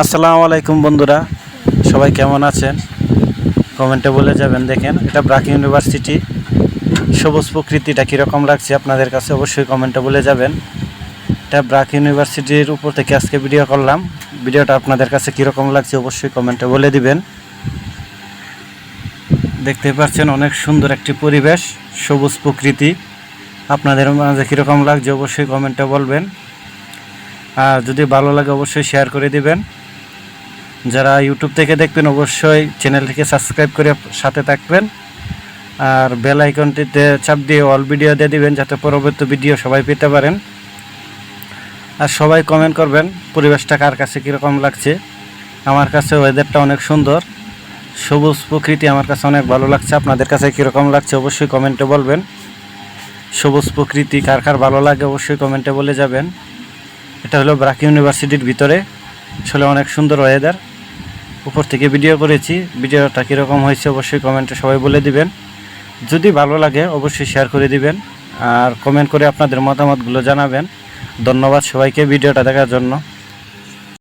আসসালামু আলাইকুম বন্ধুরা, সবাই কেমন আছেন? কমেন্টে বলে যাবেন। দেখেন, এটা ব্রাক ইউনিভার্সিটি। সবুজ প্রকৃতিটা কীরকম লাগছে আপনাদের কাছে অবশ্যই কমেন্টে বলে যাবেন। এটা ব্রাক ইউনিভার্সিটির উপর থেকে আজকে ভিডিও করলাম। ভিডিওটা আপনাদের কাছে কীরকম লাগছে অবশ্যই কমেন্টে বলে দিবেন। দেখতে পাচ্ছেন অনেক সুন্দর একটি পরিবেশ, সবুজ প্রকৃতি। আপনাদের মাঝে কীরকম লাগছে অবশ্যই কমেন্টে বলবেন। আর যদি ভালো লাগে অবশ্যই শেয়ার করে দিবেন। যারা ইউটিউব থেকে দেখবেন অবশ্যই চ্যানেলটিকে সাবস্ক্রাইব করে সাথে থাকবেন, আর বেল আইকনটিতে চাপ দিয়ে অল ভিডিও দিয়ে দিবেন যাতে পরবর্তী ভিডিও সবাই পেতে পারেন। আর সবাই কমেন্ট করবেন পরিবেশটা কার কাছে কীরকম লাগছে। আমার কাছে ওয়েদারটা অনেক সুন্দর, সবুজ প্রকৃতি আমার কাছে অনেক ভালো লাগছে। আপনাদের কাছে কীরকম লাগছে অবশ্যই কমেন্টে বলবেন। সবুজ প্রকৃতি কার কার ভালো লাগে অবশ্যই কমেন্টে বলে যাবেন। এটা হলো ব্রাক ইউনিভার্সিটির ভিতরে, আসলে অনেক সুন্দর ওয়েদার। উপর থেকে ভিডিও করেছি, ভিডিওটা কীরকম হয়েছে অবশ্যই কমেন্টে সবাই বলে দিবেন। যদি ভালো লাগে অবশ্যই শেয়ার করে দিবেন, আর কমেন্ট করে আপনাদের মতামতগুলো জানাবেন। ধন্যবাদ সবাইকে ভিডিওটা দেখার জন্য।